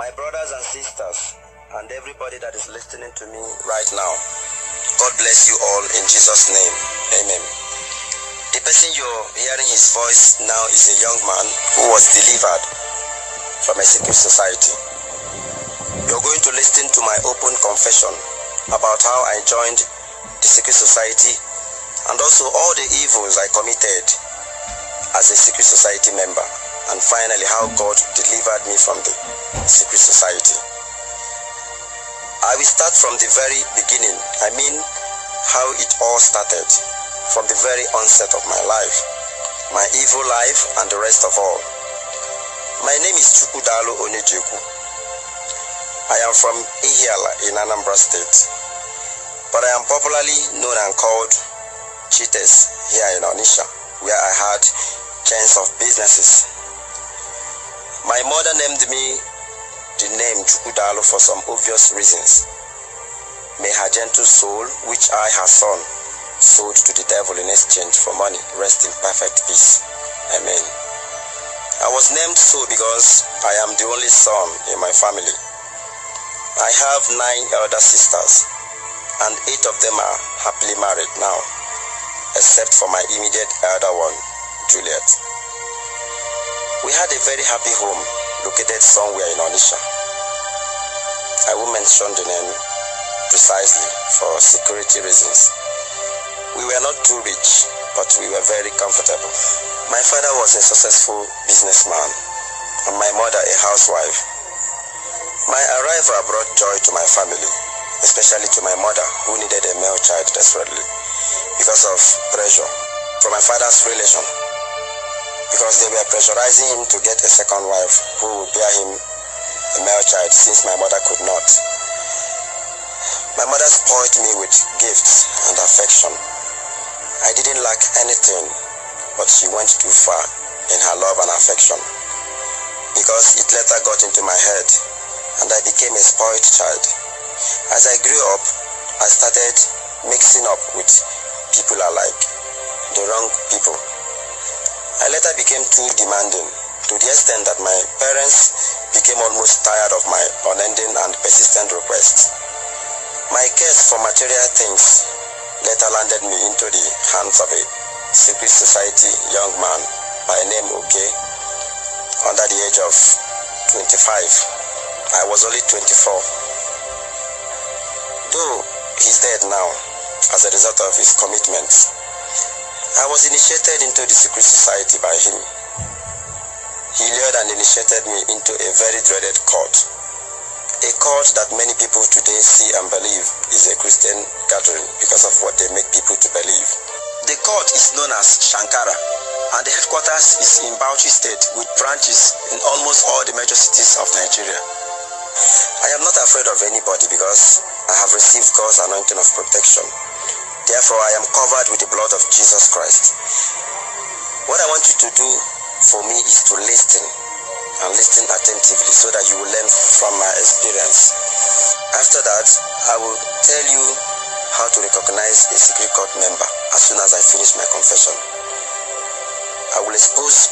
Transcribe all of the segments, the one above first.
My brothers and sisters, and everybody that is listening to me right now, God bless you all in Jesus' name. Amen. The person you're hearing his voice now is a young man who was delivered from a secret society. You're going to listen to my open confession about how I joined the secret society and also all the evils I committed as a secret society member, and finally how God delivered me from the secret society. I will start from the very beginning. I mean how it all started, from the very onset of my life, my evil life and the rest of all. My name is Chukwudalo Onejeku. I am from Ihiala in Anambra State, but I am popularly known and called Cheaters here in Onitsha, where I had chains of businesses. My mother named me the name Chukwudalo for some obvious reasons. May her gentle soul, which I, her son, sold to the devil in exchange for money, rest in perfect peace. Amen. I was named so because I am the only son in my family. I have 9 elder sisters, and 8 of them are happily married now, except for my immediate elder one, Juliet. We had a very happy home located somewhere in Onitsha. I won't mention the name precisely for security reasons. We were not too rich, but we were very comfortable. My father was a successful businessman, and my mother a housewife. My arrival brought joy to my family, especially to my mother, who needed a male child desperately because of pressure from my father's relation, because they were pressurizing him to get a second wife who would bear him a male child since my mother could not. My mother spoiled me with gifts and affection. I didn't lack anything, but she went too far in her love and affection, because it later got into my head and I became a spoiled child. As I grew up, I started mixing up with people I like, the wrong people. I later became too demanding, to the extent that my parents became almost tired of my unending and persistent requests. My quest for material things later landed me into the hands of a secret society young man by name Oke, under the age of 25. I was only 24. Though he's dead now as a result of his commitments, I was initiated into the secret society by him. He lured and initiated me into a very dreaded cult. A cult that many people today see and believe is a Christian gathering because of what they make people to believe. The cult is known as Shankara, and the headquarters is in Bauchi State with branches in almost all the major cities of Nigeria. I am not afraid of anybody because I have received God's anointing of protection. Therefore, I am covered with the blood of Jesus Christ. What I want you to do for me is to listen, and listen attentively so that you will learn from my experience. After that, I will tell you how to recognize a secret cult member as soon as I finish my confession. I will expose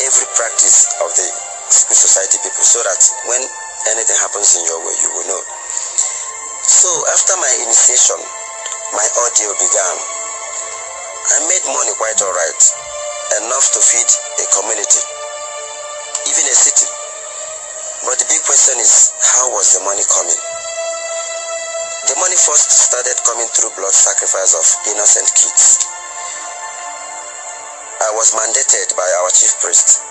every practice of the secret society people so that when anything happens in your way, you will know. So after my initiation, my ordeal began. I made money quite alright, enough to feed a community, even a city. But the big question is, how was the money coming? The money first started coming through blood sacrifice of innocent kids. I was mandated by our chief priest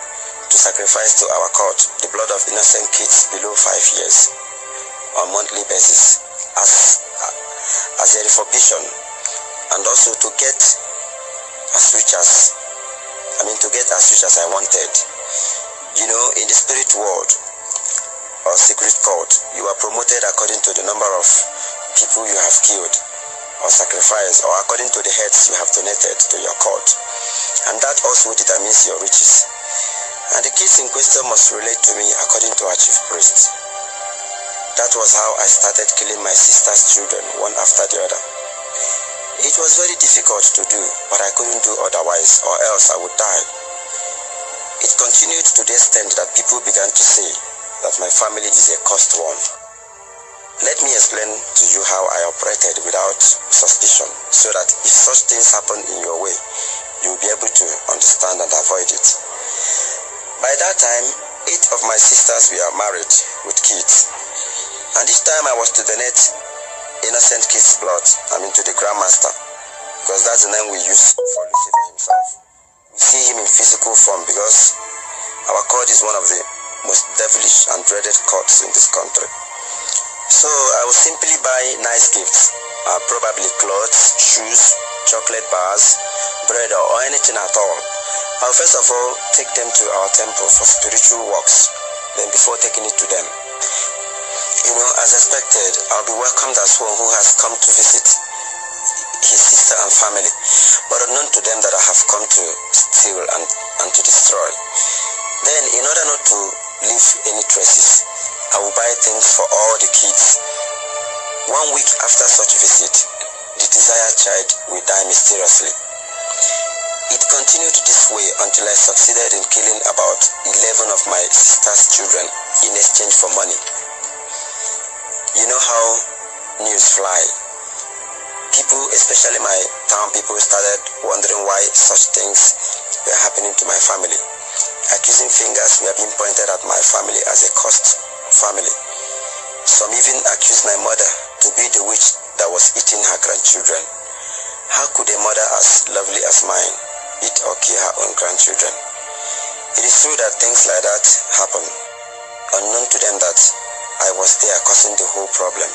to sacrifice to our court the blood of innocent kids below 5 years on a monthly basis as a retribution, and also to get as rich as I wanted. You know, in the spirit world or secret cult, you are promoted according to the number of people you have killed or sacrificed, or according to the heads you have donated to your cult, and that also determines your riches. And the kids in question must relate to me according to our chief priest. That was how I started killing my sister's children one after the other. It was very difficult to do, but I couldn't do otherwise, or else I would die. It continued to the extent that people began to say that my family is a cursed one. Let me explain to you how I operated without suspicion, so that if such things happen in your way, you will be able to understand and avoid it. By that time, 8 of my sisters were married with kids, and each time I was to donate innocent kids' blood, to the Grandmaster, because that's the name we use for Lucifer himself. We see him in physical form because our court is one of the most devilish and dreaded courts in this country. So I will simply buy nice gifts, probably clothes, shoes, chocolate bars, bread, or anything at all. I'll first of all take them to our temple for spiritual works, then before taking it to them. As expected, I'll be welcomed as one who has come to visit his sister and family, but unknown to them that I have come to steal and to destroy. Then, in order not to leave any traces, I will buy things for all the kids. 1 week after such visit, the desired child will die mysteriously. It continued this way until I succeeded in killing about 11 of my sister's children in exchange for money. You know how news fly. People, especially my town people, started wondering why such things were happening to my family. Accusing fingers were being pointed at my family as a cursed family. Some even accused my mother to be the witch that was eating her grandchildren. How could a mother as lovely as mine eat or kill her own grandchildren? It is true that things like that happen, unknown to them that I was there causing the whole problem.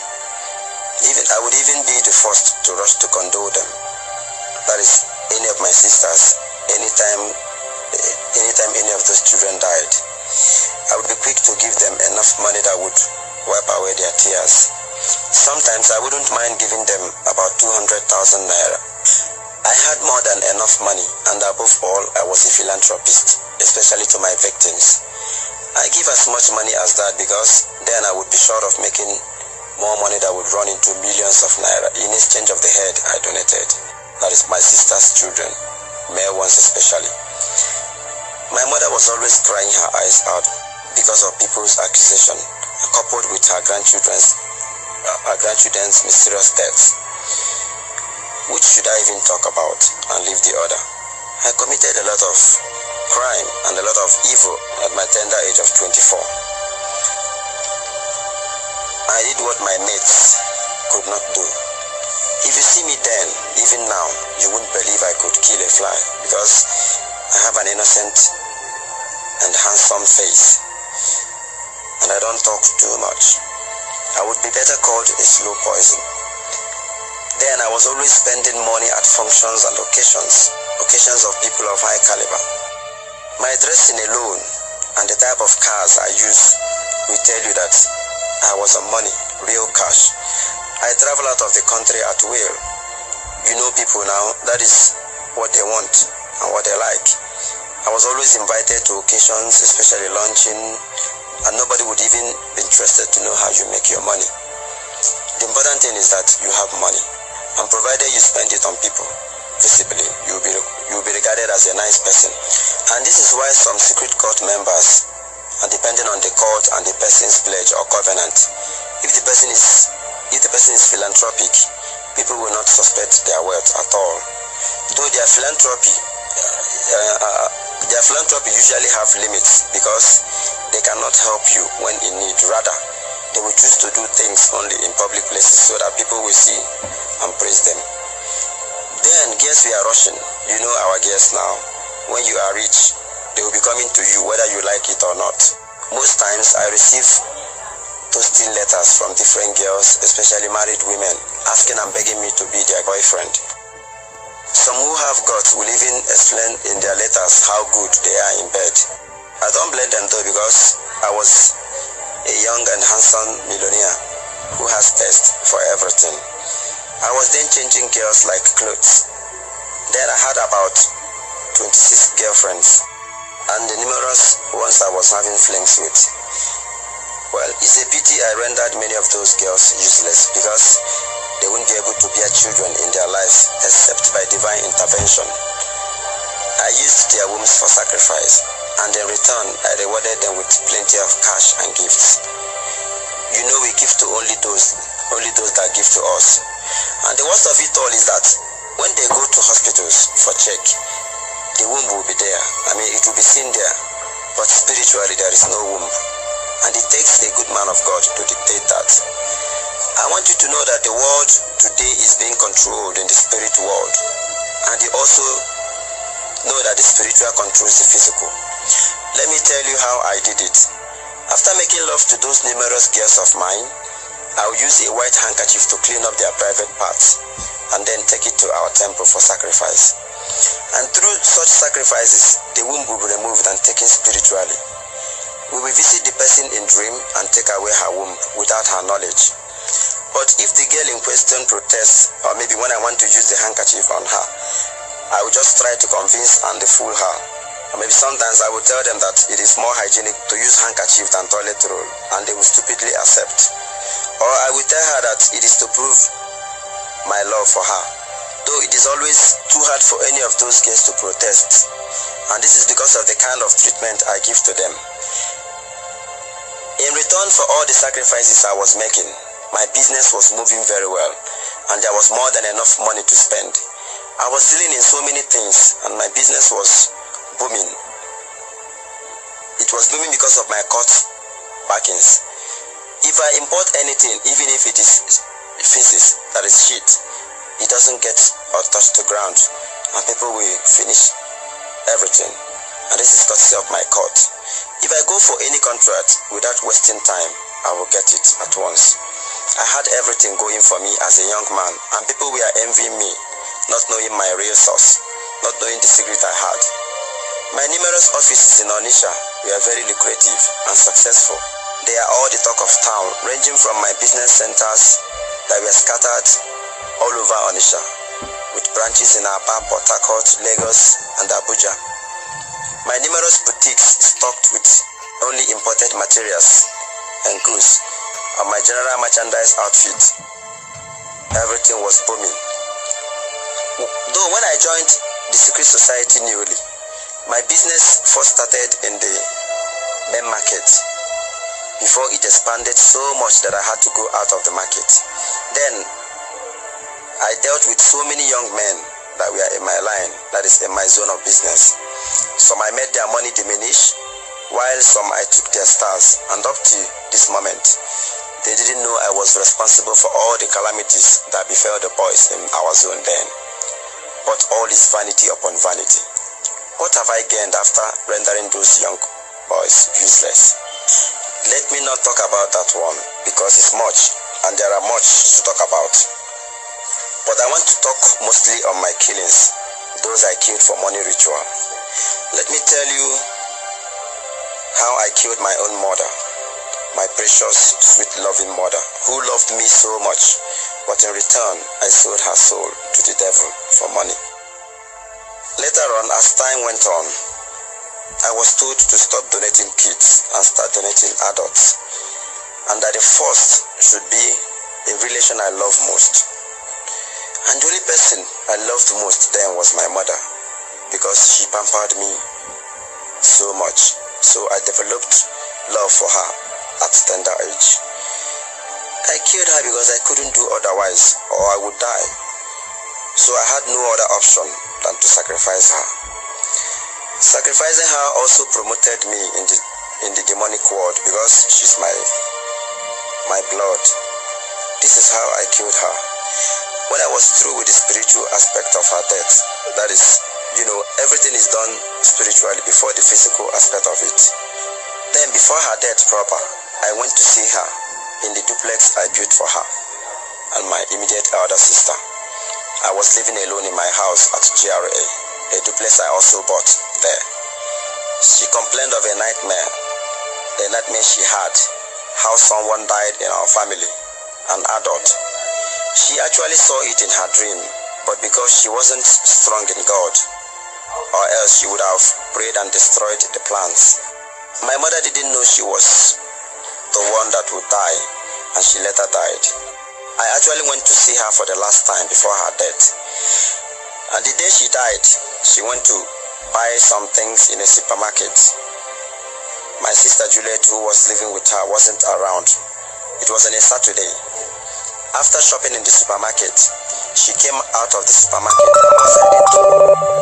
I would even be the first to rush to condole them. That is, any of my sisters, anytime any of those children died, I would be quick to give them enough money that would wipe away their tears. Sometimes I wouldn't mind giving them about 200,000 naira. I had more than enough money, and above all, I was a philanthropist, especially to my victims. I give as much money as that because then I would be sure of making more money that would run into millions of naira in exchange of the head I donated. That is my sister's children, male ones especially. My mother was always crying her eyes out because of people's accusation, coupled with her grandchildren's mysterious deaths. Which should I even talk about and leave the other? I committed a lot of crime and a lot of evil at my tender age of 24. I did what my mates could not do. If you see me then, even now, you wouldn't believe I could kill a fly because I have an innocent and handsome face, and I don't talk too much. I would be better called a slow poison. Then I was always spending money at functions and occasions of people of high caliber. My dressing alone and the type of cars I use will tell you that I was on money, real cash. I travel out of the country at will. You know people now, that is what they want and what they like. I was always invited to occasions, especially lunching, and nobody would even be interested to know how you make your money. The important thing is that you have money, and provided you spend it on people, visibly, you will be regarded as a nice person. And this is why some secret cult members, and depending on the cult and the person's pledge or covenant, if the person is philanthropic, people will not suspect their wealth at all. Though their philanthropy usually have limits because they cannot help you when in need. Rather, they will choose to do things only in public places so that people will see and praise them. Then guests we are rushing. You know our guests now. When you are rich, they will be coming to you whether you like it or not. Most times I receive toasting letters from different girls, especially married women, asking and begging me to be their boyfriend. Some who have guts will even explain in their letters how good they are in bed. I don't blame them though, because I was a young and handsome millionaire who has taste for everything. I was then changing girls like clothes. Then I had about 26 girlfriends and the numerous ones I was having flings with. Well, it's a pity I rendered many of those girls useless because they wouldn't be able to bear children in their lives except by divine intervention. I used their wombs for sacrifice, and in return I rewarded them with plenty of cash and gifts. You know we give to only those that give to us. And the worst of it all is that when they go to hospitals for check, the womb will be there. I mean, it will be seen there. But spiritually, there is no womb. And it takes a good man of God to dictate that. I want you to know that the world today is being controlled in the spirit world. And you also know that the spiritual controls the physical. Let me tell you how I did it. After making love to those numerous girls of mine, I will use a white handkerchief to clean up their private parts and then take it to our temple for sacrifice. And through such sacrifices, the womb will be removed and taken spiritually. We will visit the person in dream and take away her womb without her knowledge. But if the girl in question protests, or maybe when I want to use the handkerchief on her, I will just try to convince and fool her. Or maybe sometimes I will tell them that it is more hygienic to use handkerchief than toilet roll, and they will stupidly accept. Or I will tell her that it is to prove my love for her, though it is always too hard for any of those girls to protest. And this is because of the kind of treatment I give to them. In return for all the sacrifices I was making, my business was moving very well, and there was more than enough money to spend. I was dealing in so many things, and my business was booming. It was booming because of my court backings. If I import anything, even if it is feces, that is shit, it doesn't get or touch the ground, and people will finish everything. And this is courtesy of my court. If I go for any contract without wasting time, I will get it at once. I had everything going for me as a young man, and people were envying me, not knowing my real source, not knowing the secret I had. My numerous offices in Onitsha were very lucrative and successful. They are all the talk of town, ranging from my business centers that were scattered all over Onitsha, with branches in Aba, Port Harcourt, Lagos, and Abuja. My numerous boutiques stocked with only imported materials and goods, and my general merchandise outfit. Everything was booming. Though when I joined the secret society newly, my business first started in the main market before it expanded so much that I had to go out of the market. Then I dealt with so many young men that were in my line, that is in my zone of business. Some I made their money diminish, while some I took their stars, and up to this moment, they didn't know I was responsible for all the calamities that befell the boys in our zone then. But all is vanity upon vanity. What have I gained after rendering those young boys useless? Let me not talk about that one, because it's much, and there are much to talk about. But I want to talk mostly on my killings, those I killed for money ritual. Let me tell you how I killed my own mother, my precious, sweet, loving mother, who loved me so much, but in return, I sold her soul to the devil for money. Later on, as time went on, I was told to stop donating kids and start donating adults, and that the first should be a relation I love most. And the only person I loved most then was my mother, because she pampered me so much. So I developed love for her at tender age. I killed her because I couldn't do otherwise, or I would die. So I had no other option than to sacrifice her. Sacrificing her also promoted me in the demonic world, because she's my blood. This is how I killed her. When I was through with the spiritual aspect of her death, that is, everything is done spiritually before the physical aspect of it. Then before her death proper, I went to see her in the duplex I built for her and my immediate elder sister. I was living alone in my house at GRA, a duplex I also bought there. She complained of a nightmare she had, how someone died in our family, an adult. She actually saw it in her dream, but because she wasn't strong in God, or else she would have prayed and destroyed the plants. My mother didn't know she was the one that would die, and she later died. I actually went to see her for the last time before her death. And the day she died, she went to buy some things in a supermarket. My sister Juliet, who was living with her, wasn't around. It was on a Saturday. After shopping in the supermarket, she came out of the supermarket and was heading to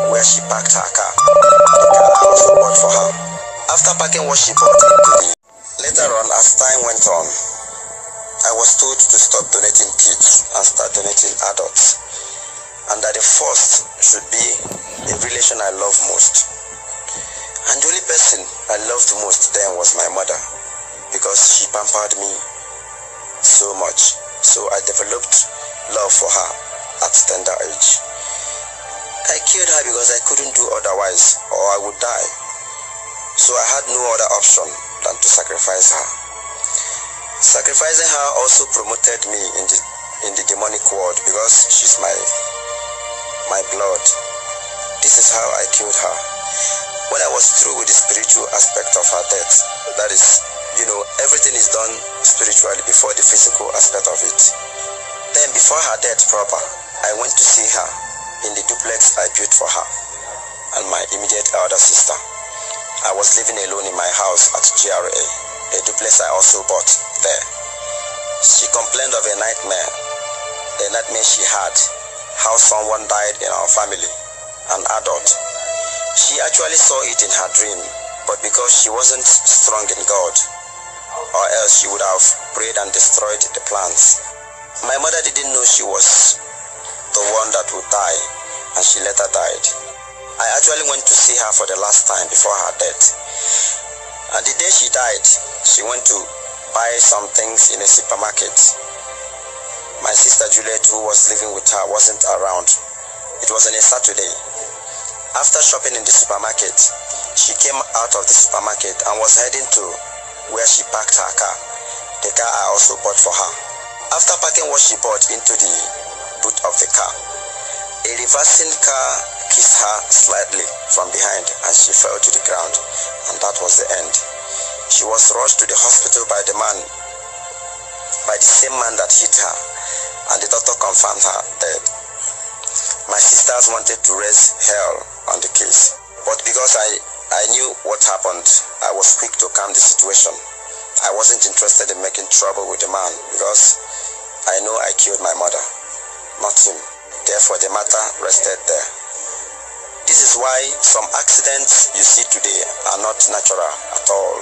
where she parked her car. The car I also bought for her. After packing what she bought into the... Later on, as time went on, I was told to stop donating kids and start donating adults. And that the first should be the relation I love most. And the only person I loved most then was my mother, because she pampered me so much. So I developed love for her at tender age. I killed her because I couldn't do otherwise, or I would die. So I had no other option than to sacrifice her. Sacrificing her also promoted me in the demonic world, because she's my blood. This is how I killed her. When I was through with the spiritual aspect of her death, that is, everything is done spiritually before the physical aspect of it. Then before her death proper, I went to see her in the duplex I built for her and my immediate elder sister. I was living alone in my house at GRA, a duplex I also bought there. She complained of a nightmare she had, how someone died in our family, an adult. She actually saw it in her dream, but because she wasn't strong in God, or else she would have prayed and destroyed the plants. My mother didn't know she was the one that would die, and she later died. I actually went to see her for the last time before her death. And the day she died, she went to buy some things in a supermarket. My sister Juliet, who was living with her, wasn't around. It was on a Saturday. After shopping in the supermarket, she came out of the supermarket and was heading to where she parked her car, the car I also bought for her. After packing what she bought into the boot of the car, a reversing car kissed her slightly from behind and she fell to the ground, and that was the end. She was rushed to the hospital by the same man that hit her, and the doctor confirmed her dead. My sisters wanted to raise hell on the case, but because I knew what happened, I was quick to calm the situation. I wasn't interested in making trouble with the man, because I know I killed my mother, not him. Therefore, the matter rested there. This is why some accidents you see today are not natural at all,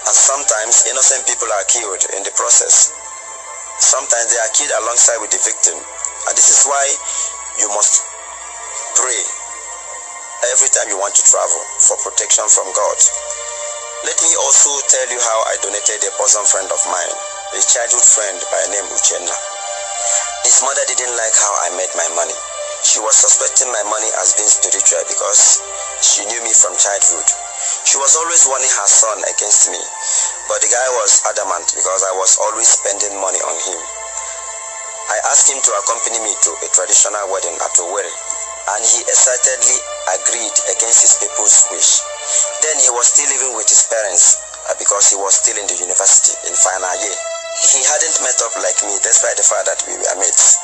and sometimes innocent people are killed in the process. Sometimes they are killed alongside with the victim, and this is why you must pray every time you want to travel for protection from God. Let me also tell you how I donated a bosom friend of mine, a childhood friend by name Uchenna. His mother didn't like how I made my money. She was suspecting my money as being spiritual because she knew me from childhood. She was always warning her son against me, but the guy was adamant because I was always spending money on him. I asked him to accompany me to a traditional wedding at Owerri, and he excitedly agreed against his people's wish. Then he was still living with his parents because he was still in the university in final year. He hadn't met up like me despite the fact that we were mates.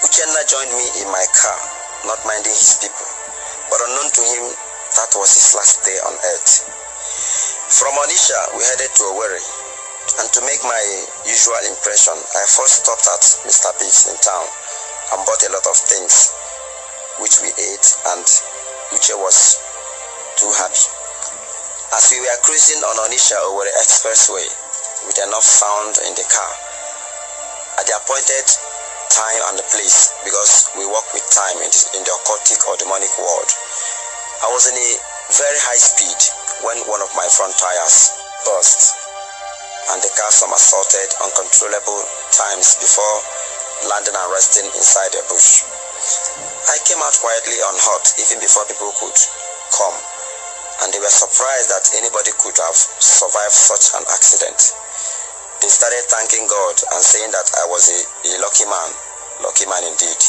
Uchenna joined me in my car, not minding his people, but unknown to him, that was his last day on earth. From Onitsha, we headed to Owerri, and to make my usual impression, I first stopped at Mr. Biggs in town and bought a lot of things, which we ate, and Uche was too happy. As we were cruising on Onitsha Owerri Expressway with enough sound in the car, at the appointed time and the place, because we work with time in the occultic or demonic world, I was in a very high speed when one of my front tires burst, and the car somersaulted uncontrollable times before landing and resting inside a bush. I came out quietly unhurt even before people could come, and they were surprised that anybody could have survived such an accident. They started thanking God and saying that I was a lucky man indeed.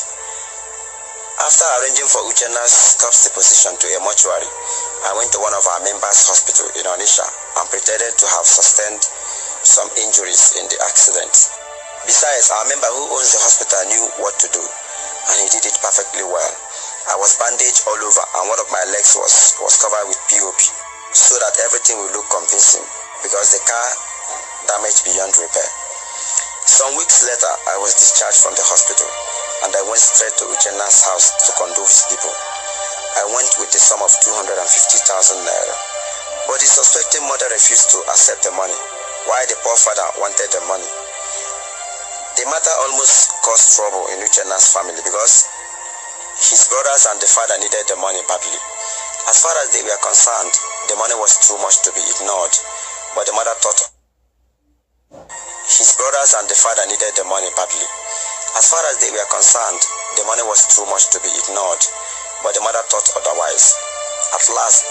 After arranging for Uchenna's corpse deposition to a mortuary, I went to one of our members' hospital in Onitsha and pretended to have sustained some injuries in the accident. Besides, our member who owns the hospital knew what to do, and he did it perfectly well. I was bandaged all over, and one of my legs was covered with POP. so that everything will look convincing because the car damaged beyond repair. Some weeks later, I was discharged from the hospital and I went straight to Uchenna's house to condole his people. I went with the sum of 250,000 naira, but the suspecting mother refused to accept the money, while the poor father wanted the money. The matter almost caused trouble in Uchenna's family because his brothers and the father needed the money badly. As far as they were concerned, the money was too much to be ignored, but the mother thought his brothers and the father needed the money badly. As far as they were concerned, the money was too much to be ignored, but the mother thought otherwise. At last,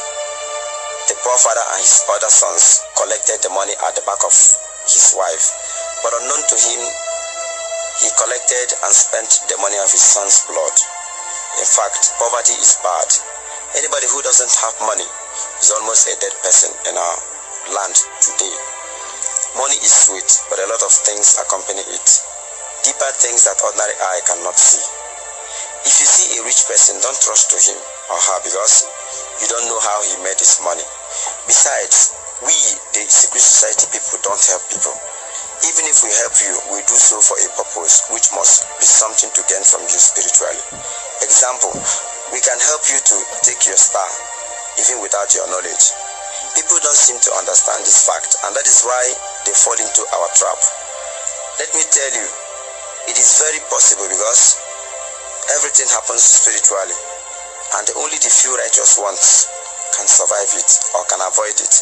the poor father and his other sons collected the money at the back of his wife, but unknown to him, he collected and spent the money of his son's blood. In fact, poverty is bad. Anybody who doesn't have money is almost a dead person in our land today. Money is sweet, but a lot of things accompany it. Deeper things that ordinary eye cannot see. If you see a rich person, don't rush to him or her because you don't know how he made his money. Besides, we, the secret society people, don't help people. Even if we help you, we do so for a purpose, which must be something to gain from you spiritually. Example, we can help you to take your star, even without your knowledge. People don't seem to understand this fact, and that is why they fall into our trap. Let me tell you, it is very possible because everything happens spiritually, and only the few righteous ones can survive it or can avoid it.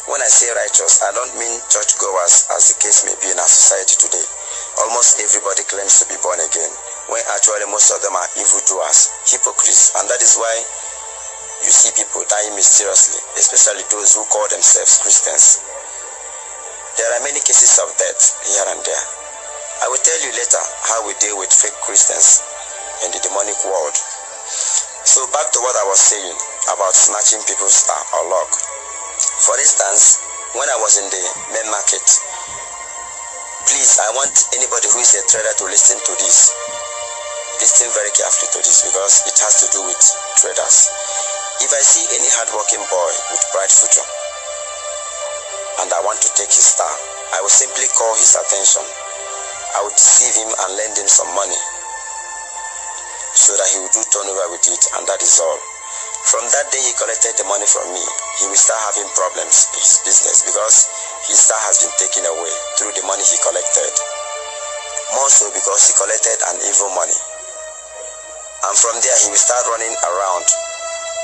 When I say righteous, I don't mean churchgoers as the case may be in our society today. Almost everybody claims to be born again, when actually most of them are evildoers, hypocrites, and that is why you see people dying mysteriously, especially those who call themselves Christians. There are many cases of death here and there. I will tell you later how we deal with fake Christians in the demonic world. So back to what I was saying about snatching people's star or luck. For instance, when I was in the main market, please, I want anybody who is a trader to listen to this. Listen very carefully to this because it has to do with traders. If I see any hardworking boy with bright future and I want to take his star, I will simply call his attention. I will deceive him and lend him some money so that he will do turnover with it, and that is all. From that day he collected the money from me, he will start having problems in his business because his star has been taken away through the money he collected. More so because he collected an evil money. And from there he will start running around.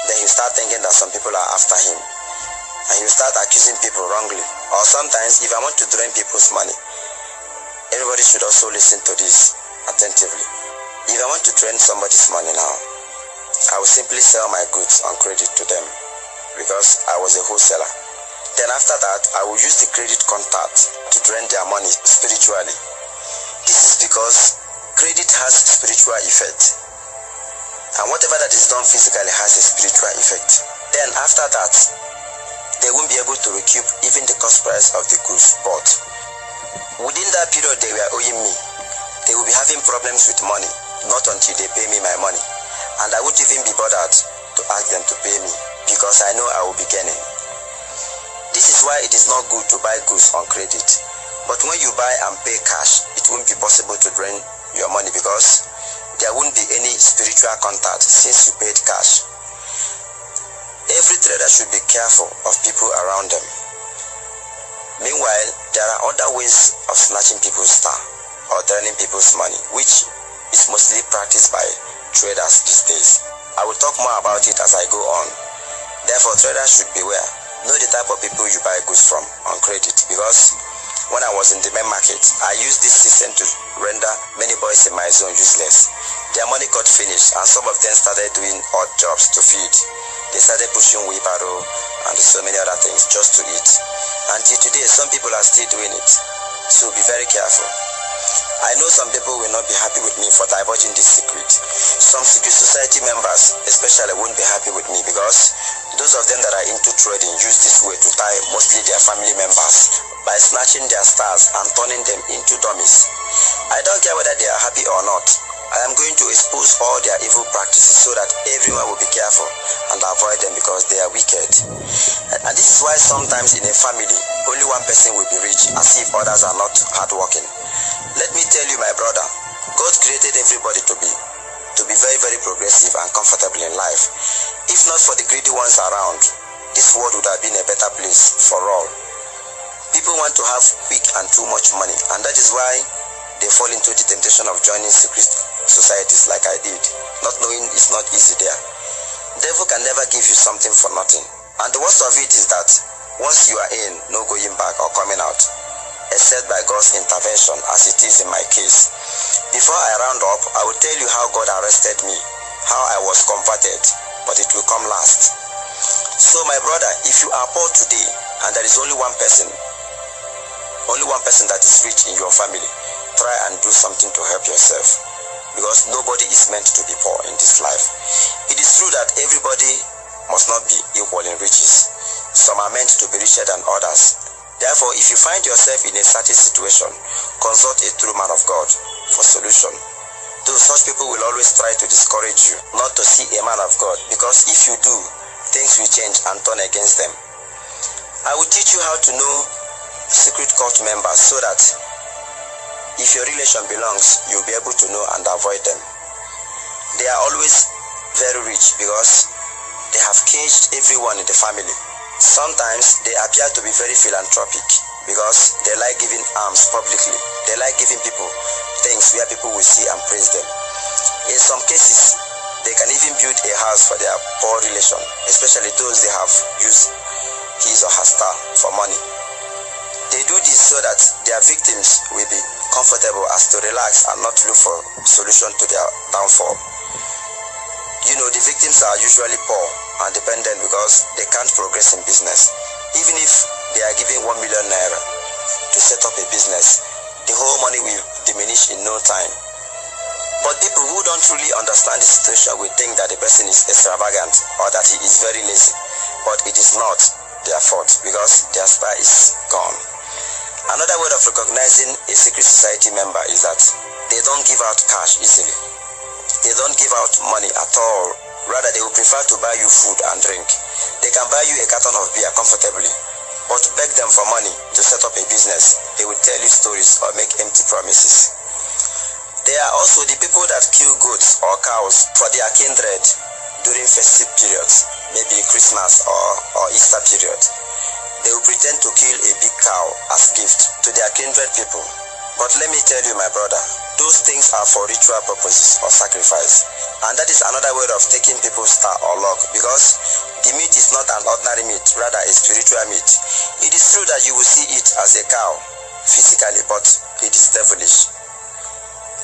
Then he will start thinking that some people are after him. And he will start accusing people wrongly. Or sometimes if I want to drain people's money, everybody should also listen to this attentively. If I want to drain somebody's money now, I will simply sell my goods on credit to them because I was a wholesaler. Then after that, I will use the credit contact to drain their money spiritually. This is because credit has spiritual effect. And whatever that is done physically has a spiritual effect. Then after that, they won't be able to recoup even the cost price of the goods bought. Within that period they were owing me, they will be having problems with money, not until they pay me my money. And I won't even be bothered to ask them to pay me because I know I will be gaining. This is why it is not good to buy goods on credit. But when you buy and pay cash, it won't be possible to drain your money because there won't be any spiritual contact since you paid cash. Every trader should be careful of people around them. Meanwhile, there are other ways of snatching people's star or draining people's money, which is mostly practiced by traders these days. I will talk more about it as I go on. Therefore, traders should beware. Know the type of people you buy goods from on credit, because when I was in the main market, I used this system to render many boys in my zone useless. Their money got finished and some of them started doing odd jobs to feed. They started pushing wheelbarrow and so many other things just to eat. Until today, some people are still doing it. So be very careful. I know some people will not be happy with me for divulging this secret. Some secret society members especially won't be happy with me because those of them that are into trading use this way to tie mostly their family members by snatching their stars and turning them into dummies. I don't care whether they are happy or not. I am going to expose all their evil practices so that everyone will be careful and avoid them because they are wicked. And this is why sometimes in a family, only one person will be rich as if others are not hardworking. Let me tell you, my brother, God created everybody to be very, very progressive and comfortable in life. If not for the greedy ones around, this world would have been a better place for all. People want to have quick and too much money, and that is why they fall into the temptation of joining secret societies like I did, not knowing it's not easy there. Devil can never give you something for nothing. And the worst of it is that once you are in, no going back or coming out, except by God's intervention, as it is in my case. Before I round up, I will tell you how God arrested me, how I was converted, but it will come last. So my brother, if you are poor today, and there is only one person that is rich in your family, try and do something to help yourself, because nobody is meant to be poor in this life. It is true that everybody must not be equal in riches. Some are meant to be richer than others. Therefore, if you find yourself in a certain situation, consult a true man of God for solution. Though such people will always try to discourage you not to see a man of God, because if you do, things will change and turn against them. I will teach you how to know secret cult members so that if your relation belongs, you'll be able to know and avoid them. They are always very rich because they have caged everyone in the family. Sometimes they appear to be very philanthropic because they like giving alms publicly. They like giving people things where people will see and praise them. In some cases, they can even build a house for their poor relation, especially those they have used his or her star for money. They do this so that their victims will be comfortable as to relax and not look for solution to their downfall. You know, the victims are usually poor and dependent because they can't progress in business. Even if they are given 1 million naira to set up a business, the whole money will diminish in no time. But people who don't truly understand the situation will think that the person is extravagant or that he is very lazy. But it is not their fault because their star is gone. Another way of recognizing a secret society member is that they don't give out cash easily. They don't give out money at all. Rather, they will prefer to buy you food and drink. They can buy you a carton of beer comfortably, but beg them for money to set up a business. They will tell you stories or make empty promises. They are also the people that kill goats or cows for their kindred during festive periods, maybe Christmas or Easter period. They will pretend to kill a big cow as gift to their kindred people. But let me tell you, my brother, those things are for ritual purposes or sacrifice. And that is another way of taking people's star or luck, because the meat is not an ordinary meat, rather a spiritual meat. It is true that you will see it as a cow physically, but it is devilish.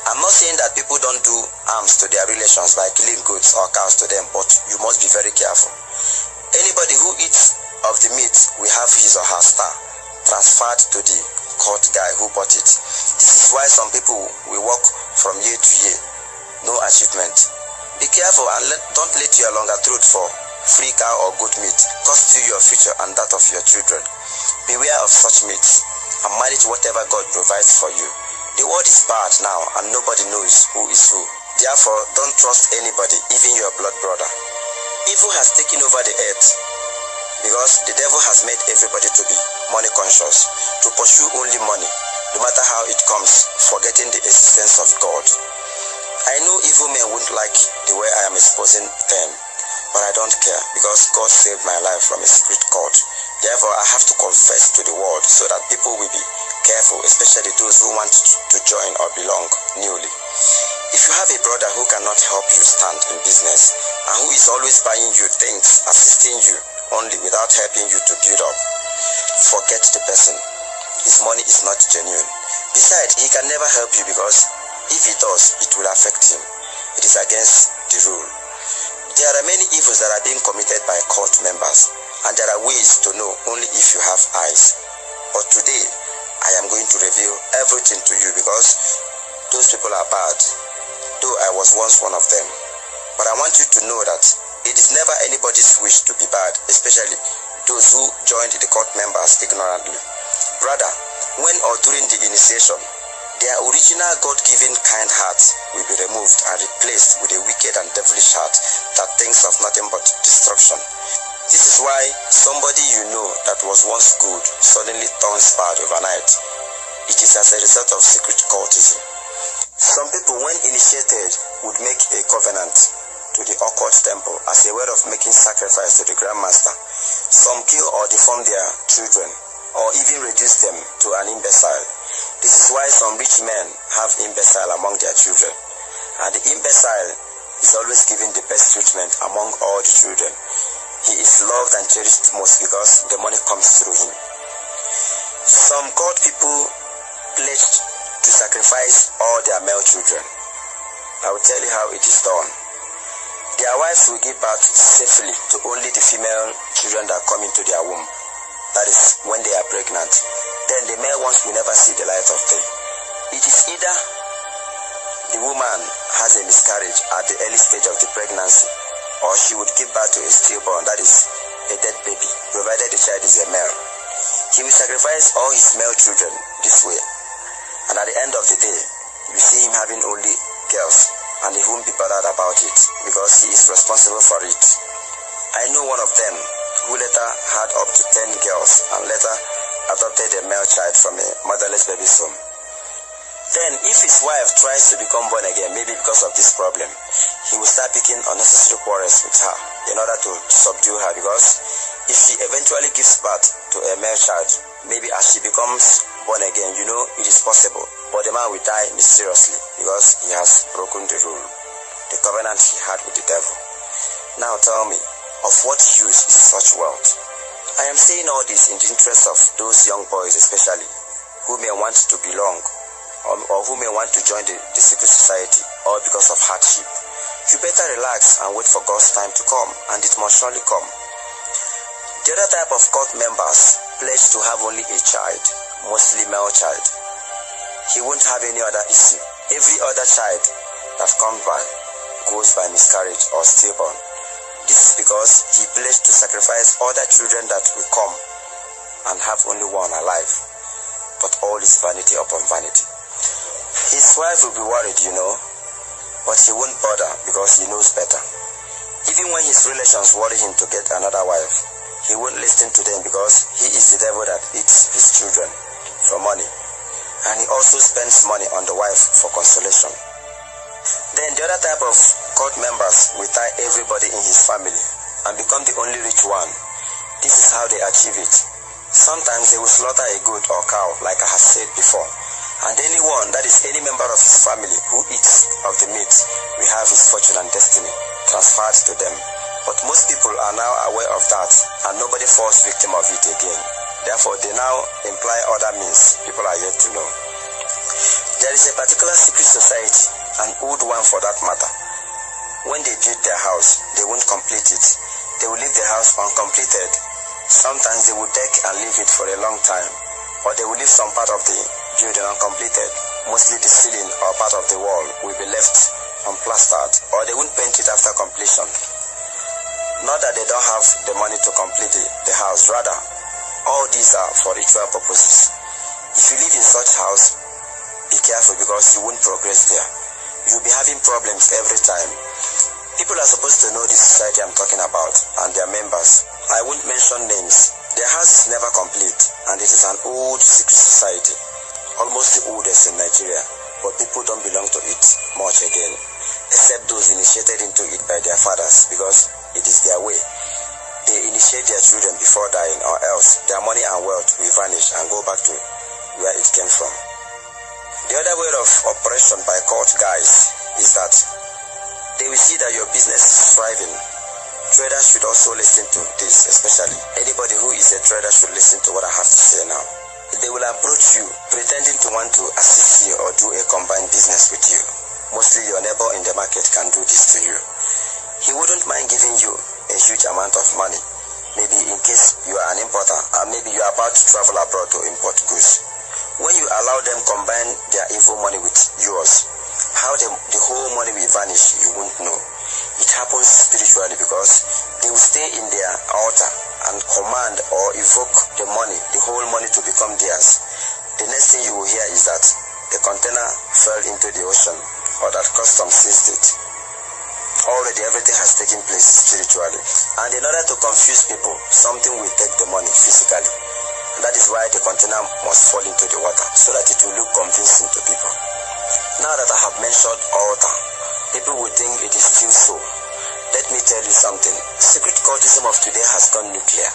I'm not saying that people don't do harms to their relations by killing goats or cows to them, but you must be very careful. Anybody who eats of the meat will have his or her star transferred to the court guy who bought it. This is why some people will walk from year to year, no achievement. Be careful and don't let your longer throat for free cow or goat meat cost you your future and that of your children. Beware of such meats and manage whatever God provides for you. The world is bad now and nobody knows who is who. Therefore, don't trust anybody, even your blood brother. Evil has taken over the earth because the devil has made everybody to be money conscious, to pursue only money, no matter how it comes, forgetting the existence of God. I know evil men won't like the way I am exposing them, but I don't care because God saved my life from a secret cult. Therefore, I have to confess to the world so that people will be careful, especially those who want to join or belong newly. If you have a brother who cannot help you stand in business and who is always buying you things, assisting you only without helping you to build up, forget the person. His money is not genuine. Besides, he can never help you because if he does, it will affect him. It is against the rule. There are many evils that are being committed by cult members, and there are ways to know only if you have eyes. But today, I am going to reveal everything to you because those people are bad, though I was once one of them. But I want you to know that it is never anybody's wish to be bad, especially those who joined the cult members ignorantly. Rather, when or during the initiation, Their original God-given kind heart will be removed and replaced with a wicked and devilish heart that thinks of nothing but destruction. This is why somebody you know that was once good suddenly turns bad overnight. It is as a result of secret cultism. Some people, when initiated, would make a covenant to the occult temple as a way of making sacrifice to the grandmaster. Some kill or deform their children, or even reduce them to an imbecile. This is why some rich men have imbecile among their children, and the imbecile is always given the best treatment among all the children. He is loved and cherished most because the money comes through him. Some God people pledged to sacrifice all their male children. I will tell you how it is done. Their wives will give birth safely to only the female children that come into their womb. That is when they are pregnant. Then the male ones will never see the light of day. It is either the woman has a miscarriage at the early stage of the pregnancy, or she would give birth to a stillborn, that is a dead baby, provided the child is a male. He will sacrifice all his male children this way, and at the end of the day, you see him having only girls, and he won't be bothered about it because he is responsible for it. I know one of them who later had up to 10 girls and later adopted a male child from a motherless baby's home. Then, if his wife tries to become born again, maybe because of this problem, he will start picking unnecessary quarrels with her in order to subdue her, because if she eventually gives birth to a male child, maybe as she becomes born again, you know it is possible, but the man will die mysteriously because he has broken the rule, the covenant he had with the devil. Now tell me, of what use is such wealth? I am saying all this in the interest of those young boys especially, who may want to belong, or who may want to join the secret society, or because of hardship. You better relax and wait for God's time to come, and it must surely come. The other type of cult members pledge to have only a child, mostly male child. He won't have any other issue. Every other child that comes by goes by miscarriage or stillborn. This is because he pledged to sacrifice other children that will come and have only one alive. But all is vanity upon vanity. His wife will be worried, you know, but he won't bother because he knows better. Even when his relations worry him to get another wife, he won't listen to them because he is the devil that eats his children for money. And he also spends money on the wife for consolation. Then the other type of cult members will tie everybody in his family and become the only rich one. This is how they achieve it. Sometimes they will slaughter a goat or cow, like I have said before. And anyone, that is any member of his family who eats of the meat, will have his fortune and destiny transferred to them. But most people are now aware of that, and nobody falls victim of it again. Therefore, they now imply other means people are yet to know. There is a particular secret society, an old one for that matter. When they build their house, they won't complete it. They will leave the house uncompleted. Sometimes they will deck and leave it for a long time, or they will leave some part of the building uncompleted. Mostly the ceiling or part of the wall will be left unplastered, or they won't paint it after completion. Not that they don't have the money to complete the house, rather, all these are for ritual purposes. If you live in such house, be careful because you won't progress there. You'll be having problems every time. People are supposed to know this society I'm talking about and their members. I won't mention names. Their house is never complete, and it is an old secret society, almost the oldest in Nigeria, but people don't belong to it much again, except those initiated into it by their fathers, because it is their way. They initiate their children before dying, or else their money and wealth will vanish and go back to where it came from. The other way of operation by cult guys is that they will see that your business is thriving. Traders should also listen to this, especially. Anybody who is a trader should listen to what I have to say now. They will approach you pretending to want to assist you or do a combined business with you. Mostly your neighbor in the market can do this to you. He wouldn't mind giving you a huge amount of money, maybe in case you are an importer, and maybe you are about to travel abroad to import goods. When you allow them combine their evil money with yours, how the whole money will vanish, you won't know. It happens spiritually because they will stay in their altar and command or evoke the money, the whole money, to become theirs. The next thing you will hear is that the container fell into the ocean or that customs seized it. Already everything has taken place spiritually. And in order to confuse people, something will take the money physically. And that is why the container must fall into the water, so that it will look convincing to people. Now that I have mentioned altar, people will think it is still so. Let me tell you something. Secret cultism of today has gone nuclear.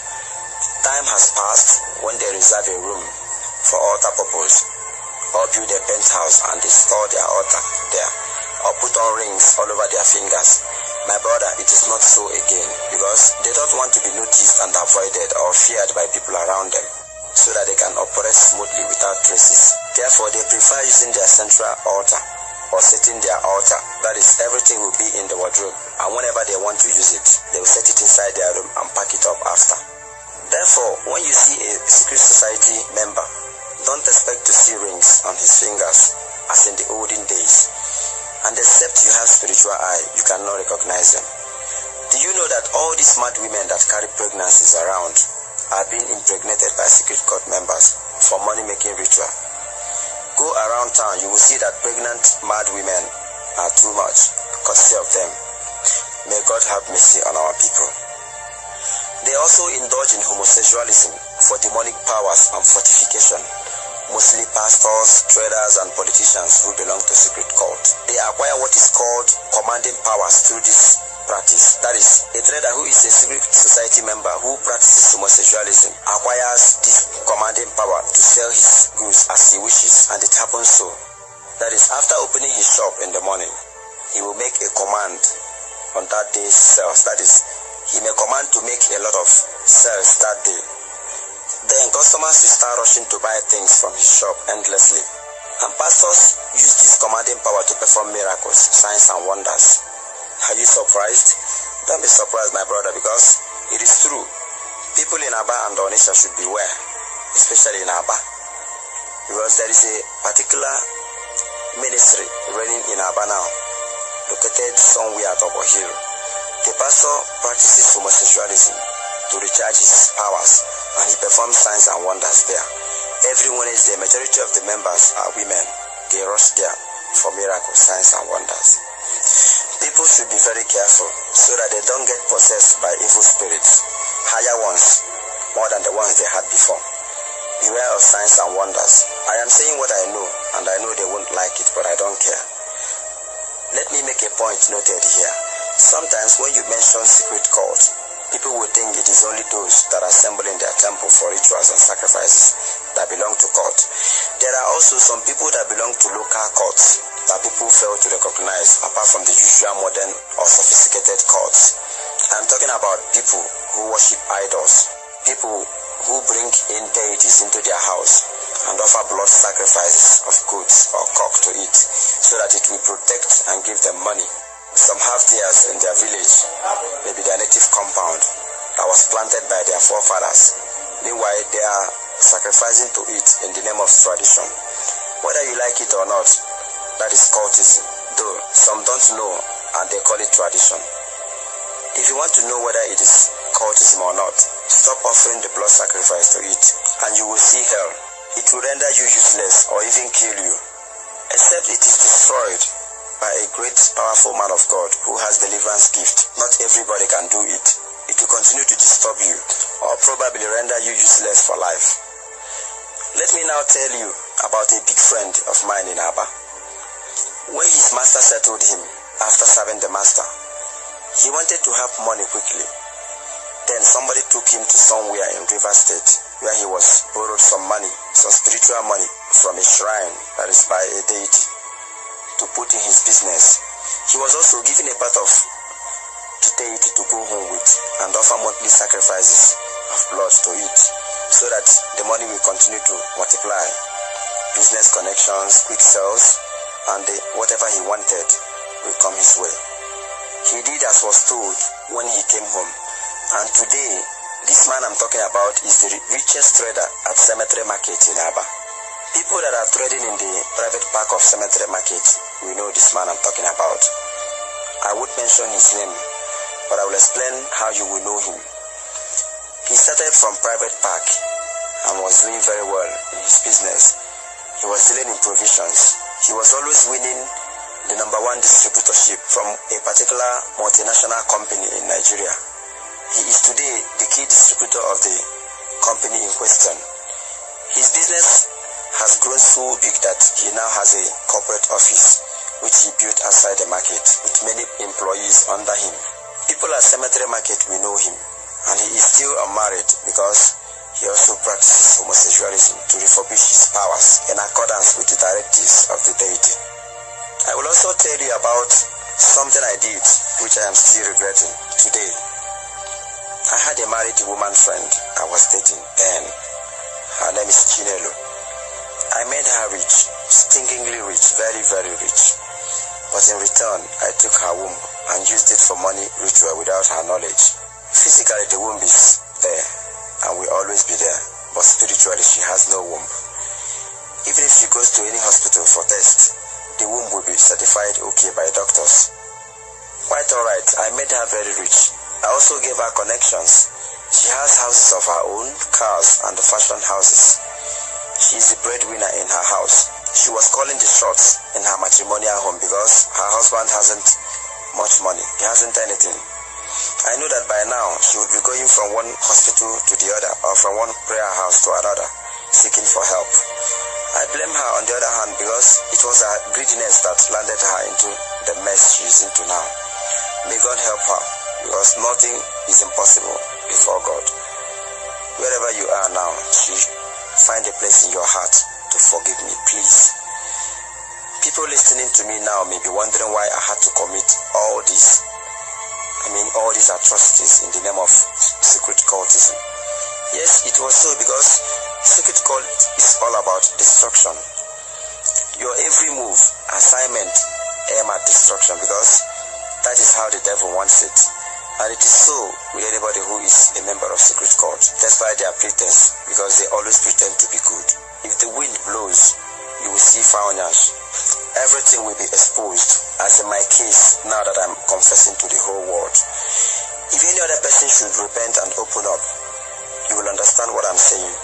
Time has passed when they reserve a room for altar purpose, or build a penthouse and they store their altar there, or put on rings all over their fingers. My brother, it is not so again, because they don't want to be noticed and avoided or feared by people around them, so that they can operate smoothly without traces. Therefore, they prefer using their central altar or setting their altar. That is, everything will be in the wardrobe, and whenever they want to use it, they will set it inside their room and pack it up after. Therefore, when you see a secret society member, don't expect to see rings on his fingers as in the olden days. And except you have spiritual eye, you cannot recognize them. Do you know that all these mad women that carry pregnancies around are being impregnated by secret cult members for money-making ritual? Go around town, you will see that pregnant mad women are too much, courtesy of them. May God have mercy on our people. They also indulge in homosexualism for demonic powers and fortification. Mostly pastors, traders, and politicians who belong to secret cult. They acquire what is called commanding powers through this practice. That is, a trader who is a secret society member who practices homosexualism acquires this commanding power to sell his goods as he wishes, and it happens so. That is, after opening his shop in the morning, he will make a command on that day's sales. That is, he may command to make a lot of sales that day. Then customers will start rushing to buy things from his shop endlessly. And pastors use this commanding power to perform miracles, signs and wonders. Are you surprised? Don't be surprised, my brother, because it is true. People in Aba and Onitsha should beware, especially in Aba, because there is a particular ministry running in Aba now, located somewhere at Obo Hill. The pastor practices homosexualism to recharge his powers, and he performs signs and wonders there. Every Wednesday, the majority of the members are women. They rush there for miracles, signs and wonders. People should be very careful so that they don't get possessed by evil spirits, higher ones, more than the ones they had before. Beware of signs and wonders. I am saying what I know, and I know they won't like it, but I don't care. Let me make a point noted here. Sometimes when you mention secret cults, people will think it is only those that assemble in their temple for rituals and sacrifices that belong to cult. There are also some people that belong to local cults that people fail to recognize, apart from the usual modern or sophisticated cults. I'm talking about people who worship idols, people who bring in deities into their house and offer blood sacrifices of goats or cock to eat, so that it will protect and give them money. Some have theirs in their village, maybe their native compound, that was planted by their forefathers. Meanwhile, they are sacrificing to it in the name of tradition. Whether you like it or not, that is cultism, though some don't know and they call it tradition. If you want to know whether it is cultism or not, stop offering the blood sacrifice to it, and you will see hell. It will render you useless or even kill you, except it is destroyed by a great powerful man of God who has deliverance gift. Not everybody can do it. It will continue to disturb you or probably render you useless for life. Let me now tell you about a big friend of mine in Aba. When his master settled him after serving the master, he wanted to have money quickly. Then somebody took him to somewhere in River State where he was borrowed some money, some spiritual money from a shrine, that is by a deity, to put in his business. He was also given a part of the deity to go home with and offer monthly sacrifices of blood to eat, so that the money will continue to multiply. Business connections, quick sales, and whatever he wanted will come his way. He did as was told when he came home, and today this man I'm talking about is the richest trader at Cemetery Market in Aba. People that are trading in the private park of Cemetery Market, we know this man I'm talking about. I won't mention his name, but I will explain how you will know him. He started from private park and was doing very well in his business. He was dealing in provisions. He was always winning the #1 distributorship from a particular multinational company in Nigeria. He is today the key distributor of the company in question. His business has grown so big that he now has a corporate office which he built outside the market with many employees under him. People at Cemetery Market will know him, and he is still unmarried because he also practices homosexualism to refurbish his powers in accordance with the directives of the deity. I will also tell you about something I did which I am still regretting today. I had a married woman friend I was dating then. Her name is Chinelo. I made her rich, stinkingly rich, very, very rich. But in return, I took her womb and used it for money ritual without her knowledge. Physically, the womb is there and will always be there, but spiritually, she has no womb. Even if she goes to any hospital for tests, the womb will be certified okay by doctors. Quite alright, I made her very rich. I also gave her connections. She has houses of her own, cars, and fashion houses. She is the breadwinner in her house. She was calling the shots in her matrimonial home because her husband hasn't much money. He hasn't anything. I know that by now she would be going from one hospital to the other or from one prayer house to another, seeking for help. I blame her on the other hand because it was her greediness that landed her into the mess she is into now. May God help her because nothing is impossible before God. Wherever you are now, find a place in your heart to forgive me, please. People listening to me now may be wondering why I had to commit all these atrocities in the name of secret cultism. Yes, it was so because secret cult is all about destruction. Your every move, assignment, aim at destruction because that is how the devil wants it. And it is so with anybody who is a member of secret cult, despite their pretense, because they always pretend to be good. If the wind blows, you will see founders. Everything will be exposed, as in my case, now that I'm confessing to the whole world. If any other person should repent and open up, you will understand what I'm saying.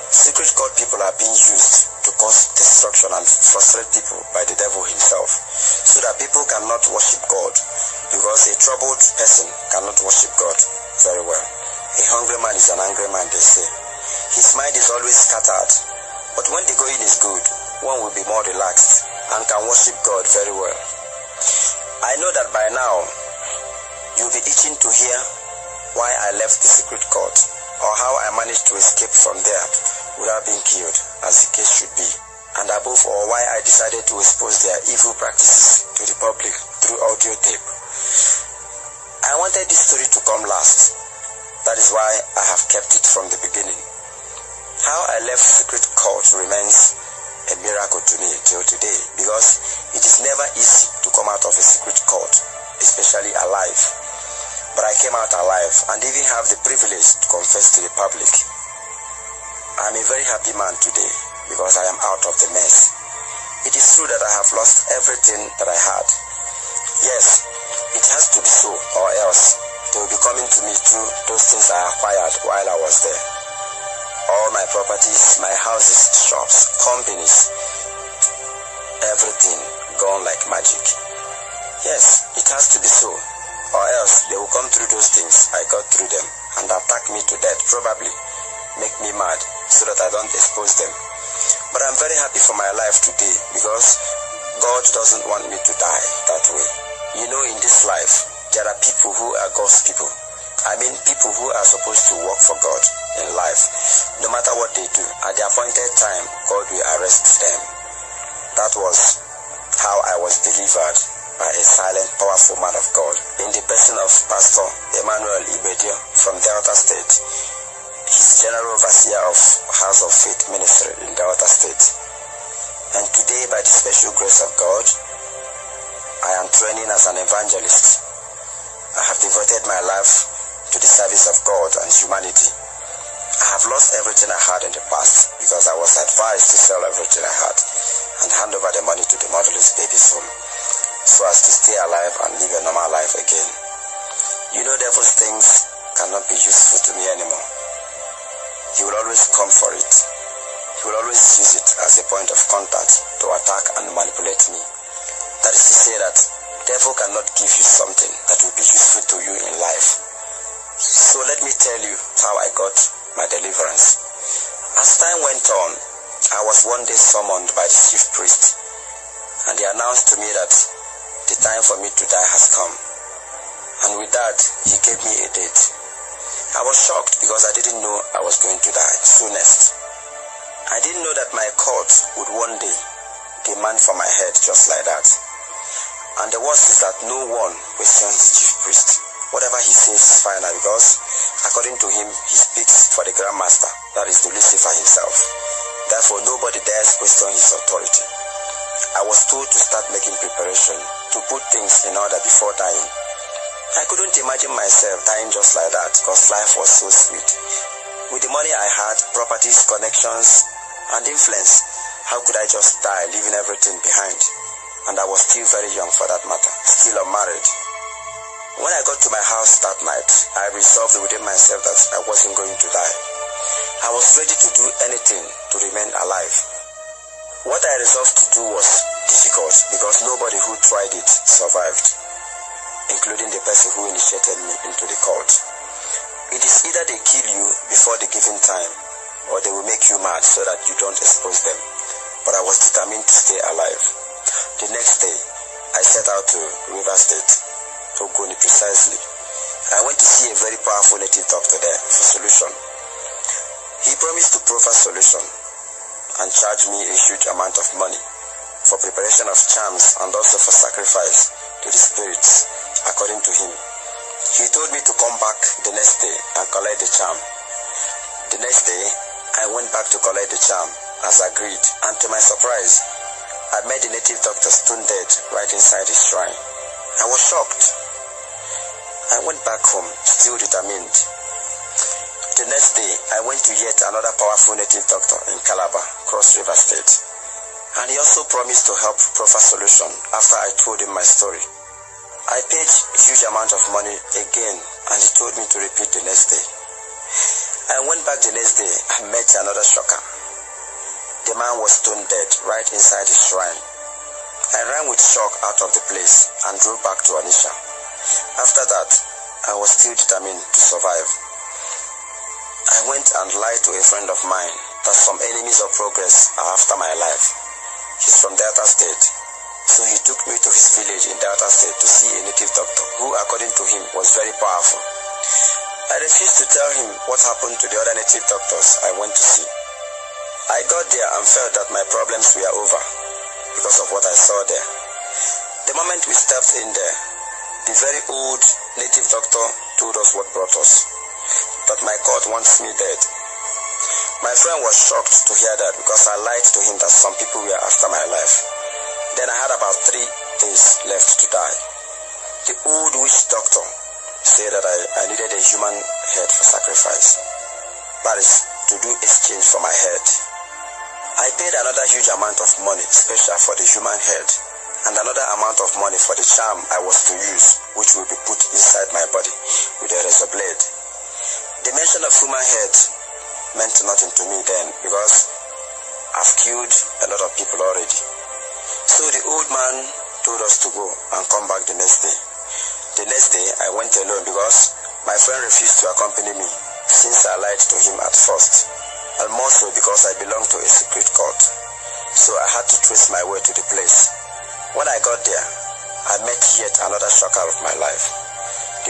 Secret cult people are being used to cause destruction and frustrate people by the devil himself, so that people cannot worship God, because a troubled person cannot worship God very well. A hungry man is an angry man, they say. His mind is always scattered, but when the going is good, one will be more relaxed and can worship God very well. I know that by now, you'll be itching to hear why I left the secret cult, or how I managed to escape from there without being killed, as the case should be, and above all, why I decided to expose their evil practices to the public through audio tape. I wanted this story to come last. That is why I have kept it from the beginning. How I left secret cult remains a miracle to me till today, because it is never easy to come out of a secret cult, especially alive. But I came out alive and even have the privilege to confess to the public. I'm a very happy man today because I am out of the mess. It is true that I have lost everything that I had. Yes, it has to be so, or else they will be coming to me through those things I acquired while I was there. All my properties, my houses, shops, companies, everything gone like magic. Yes, it has to be so, or else they will come through those things I got through them and attack me to death, probably make me mad so that I don't expose them. But I'm very happy for my life today because God doesn't want me to die that way. You know, in this life, there are people who are God's people. I mean, people who are supposed to work for God in life. No matter what they do, at the appointed time, God will arrest them. That was how I was delivered by a silent, powerful man of God in the person of Pastor Emmanuel Ibedio from Delta State. He's General Overseer of House of Faith Ministry in Delta State. And today, by the special grace of God, I am training as an evangelist. I have devoted my life to the service of God and humanity. I have lost everything I had in the past because I was advised to sell everything I had and hand over the money to the motherless babies home so as to stay alive and live a normal life again. You know, devil's things cannot be useful to me anymore. He will always come for it. He will always use it as a point of contact to attack and manipulate me. That is to say that devil cannot give you something that will be useful to you in life. So let me tell you how I got my deliverance. As time went on, I was one day summoned by the chief priest, and he announced to me that the time for me to die has come. And with that, he gave me a date. I was shocked because I didn't know I was going to die soonest. I didn't know that my court would one day demand for my head just like that. And the worst is that no one questions the chief priest. Whatever he says is final because, according to him, he speaks for the Grand Master, that is the Lucifer himself. Therefore, nobody dares question his authority. I was told to start making preparation to put things in order before dying. I couldn't imagine myself dying just like that because life was so sweet. With the money I had, properties, connections, and influence, how could I just die, leaving everything behind? And I was still very young for that matter, still unmarried. When I got to my house that night, I resolved within myself that I wasn't going to die. I was ready to do anything to remain alive. What I resolved to do was difficult because nobody who tried it survived, including the person who initiated me into the cult. It is either they kill you before the given time, or they will make you mad so that you don't expose them. But I was determined to stay alive. The next day, I set out to River State, Ogoni precisely. I went to see a very powerful native doctor there for solution. He promised to proffer solution and charge me a huge amount of money for preparation of charms and also for sacrifice to the spirits, according to him. He told me to come back the next day and collect the charm. The next day, I went back to collect the charm as agreed, and to my surprise, I met the native doctor stone dead right inside his shrine. I was shocked. I went back home, still determined. The next day, I went to yet another powerful native doctor in Calabar, Cross River State, and he also promised to help proffer solution after I told him my story. I paid a huge amount of money again, and he told me to repeat the next day. I went back the next day and met another shocker. The man was stone dead right inside his shrine. I ran with shock out of the place and drove back to Anisha. After that, I was still determined to survive. I went and lied to a friend of mine that some enemies of progress are after my life. He's from Delta State, so he took me to his village in Delta State to see a native doctor who, according to him, was very powerful. I refused to tell him what happened to the other native doctors I went to see. I got there and felt that my problems were over because of what I saw there. The moment we stepped in there, the very old native doctor told us what brought us, that my court wants me dead. My friend was shocked to hear that because I lied to him that some people were after my life. Then I had about 3 days left to die. The old witch doctor said that I needed a human head for sacrifice. That is, to do exchange for my head. I paid another huge amount of money, special for the human head, and another amount of money for the charm I was to use, which will be put inside my body with a razor blade. The mention of human head meant nothing to me then because I've killed a lot of people already. So the old man told us to go and come back the next day. The next day, I went alone because my friend refused to accompany me since I lied to him at first, and more so because I belonged to a secret cult. So I had to trace my way to the place. When I got there, I met yet another shocker of my life.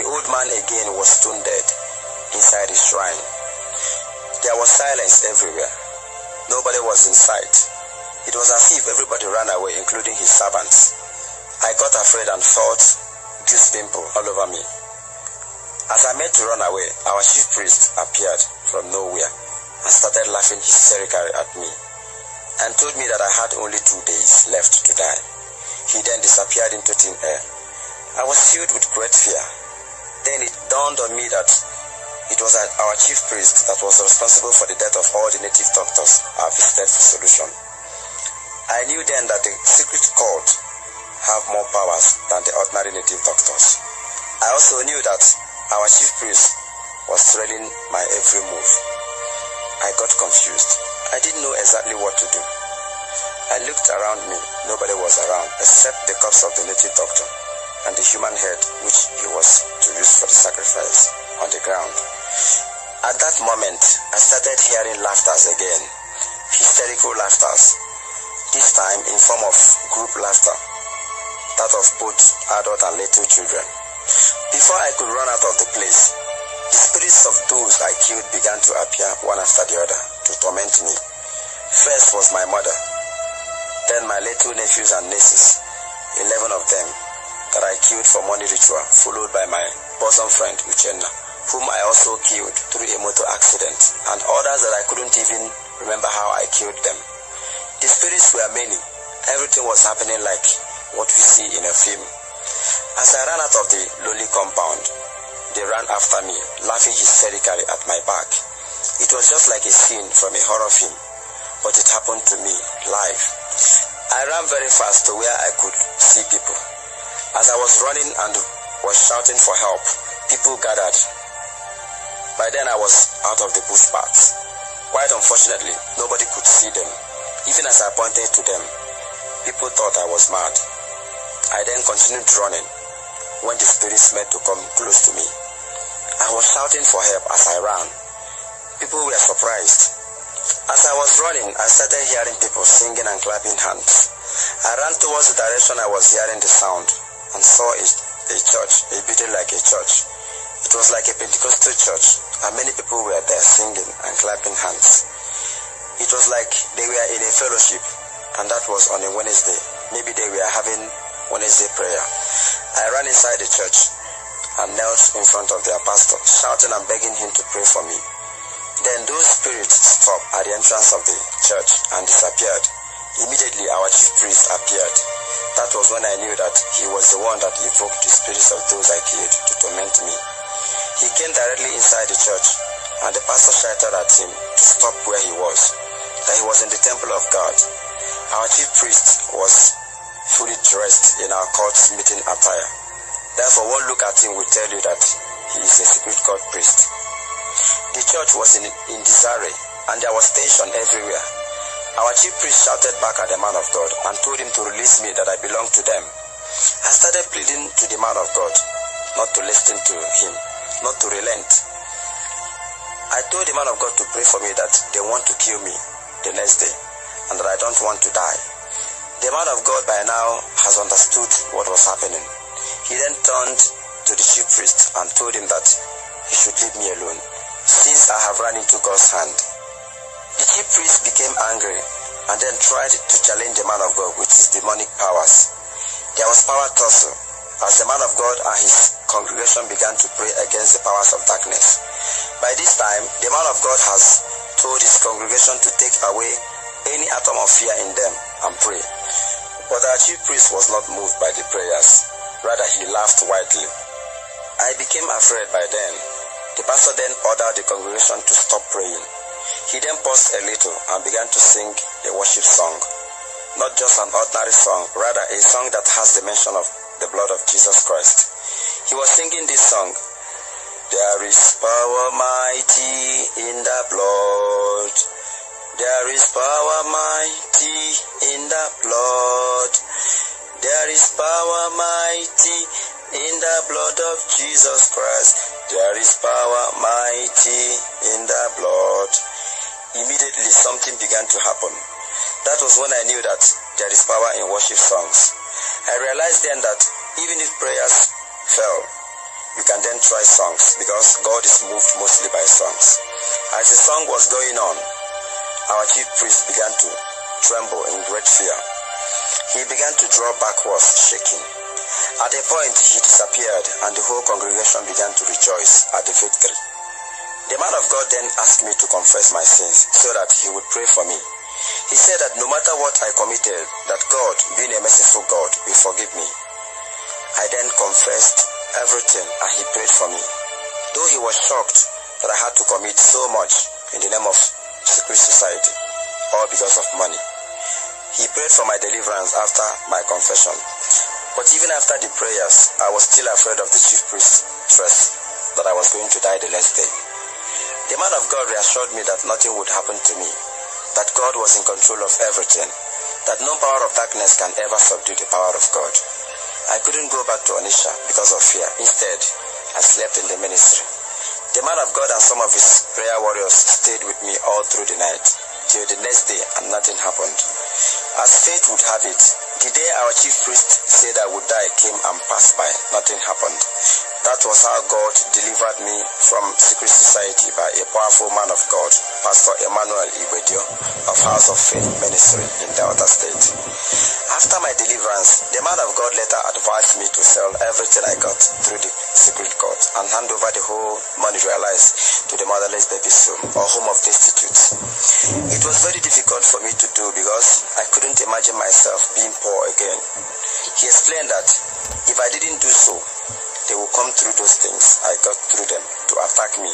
The old man again was stone dead inside his shrine. There was silence everywhere. Nobody was in sight. It was as if everybody ran away, including his servants. I got afraid and felt this pimple all over me. As I made to run away, our chief priest appeared from nowhere and started laughing hysterically at me and told me that I had only 2 days left to die. He then disappeared into thin air. I was filled with great fear. Then it dawned on me that it was our chief priest that was responsible for the death of all the native doctors I visited for solution. I knew then that the secret cult have more powers than the ordinary native doctors. I also knew that our chief priest was trailing my every move. I got confused I didn't know exactly what to do. I looked around me. Nobody was around except the corpse of the native doctor and the human head which he was to use for the sacrifice on the ground. At that moment, I started hearing laughters again, hysterical laughters, this time in form of group laughter, that of both adult and little children. Before I could run out of the place, the spirits of those I killed began to appear one after the other to torment me. First was my mother, then my little nephews and nieces, 11 of them, that I killed for money ritual, followed by my bosom friend Uchenna, whom I also killed through a motor accident, and others that I couldn't even remember how I killed them. The spirits were many. Everything was happening like what we see in a film. As I ran out of the lonely compound, they ran after me, laughing hysterically at my back. It was just like a scene from a horror film, but it happened to me live. I ran very fast to where I could see people. As I was running and was shouting for help, people gathered. By then I was out of the bush paths. Quite unfortunately, nobody could see them. Even as I pointed to them, people thought I was mad. I then continued running when the spirits meant to come close to me. I was shouting for help as I ran. People were surprised. As I was running, I started hearing people singing and clapping hands. I ran towards the direction I was hearing the sound and saw a church, a building like a church. It was like a Pentecostal church, and many people were there singing and clapping hands. It was like they were in a fellowship, and that was on a Wednesday. Maybe they were having Wednesday prayer. I ran inside the church and knelt in front of their pastor, shouting and begging him to pray for me. Then those spirits stopped at the entrance of the church and disappeared. Immediately our chief priest appeared. That was when I knew that he was the one that evoked the spirits of those I killed to torment me. He came directly inside the church, and the pastor shouted at him to stop where he was, that he was in the temple of God. Our chief priest was fully dressed in our cult's meeting attire. Therefore, one look at him will tell you that he is a secret cult priest. The church was in disarray, and there was tension everywhere. Our chief priest shouted back at the man of God and told him to release me, that I belong to them. I started pleading to the man of God not to listen to him, not to relent. I told the man of God to pray for me, that they want to kill me the next day and that I don't want to die. The man of God by now has understood what was happening. He then turned to the chief priest and told him that he should leave me alone, since I have run into God's hand. The chief priest became angry and then tried to challenge the man of God with his demonic powers. There was power tussle as the man of God and his congregation began to pray against the powers of darkness. By this time, the man of God has told his congregation to take away any atom of fear in them and pray. But our chief priest was not moved by the prayers. Rather, he laughed widely. I became afraid by then. The pastor then ordered the congregation to stop praying. He then paused a little and began to sing a worship song. Not just an ordinary song, rather a song that has the mention of the blood of Jesus Christ. He was singing this song. There is power mighty in the blood. There is power mighty in the blood. There is power mighty in the blood of Jesus Christ. There is power mighty in the blood. Immediately something began to happen. That was when I knew that there is power in worship songs. I realized then that even if prayers fail, you can then try songs, because God is moved mostly by songs. As the song was going on, our chief priest began to tremble in great fear. He began to draw backwards, shaking. At a point, he disappeared, and the whole congregation began to rejoice at the victory. The man of God then asked me to confess my sins so that he would pray for me. He said that no matter what I committed, that God, being a merciful God, will forgive me. I then confessed everything and he prayed for me. Though he was shocked that I had to commit so much in the name of secret society, all because of money. He prayed for my deliverance after my confession. But even after the prayers, I was still afraid of the chief priest's threat that I was going to die the next day. The man of God reassured me that nothing would happen to me, that God was in control of everything, that no power of darkness can ever subdue the power of God. I couldn't go back to Onitsha because of fear. Instead, I slept in the ministry. The man of God and some of his prayer warriors stayed with me all through the night, till the next day, and nothing happened. As fate would have it, the day our chief priest said I would die came and passed by. Nothing happened. That was how God delivered me from secret society by a powerful man of God, Pastor Emmanuel Igwedio of House of Faith Ministry in Delta State. After my deliverance, the man of God later advised me to sell everything I got through the secret court and hand over the whole money realized to the motherless babies home or home of destitutes. It was very difficult for me to do because I couldn't imagine myself being poor again. He explained that if I didn't do so, they will come through those things I got through them to attack me,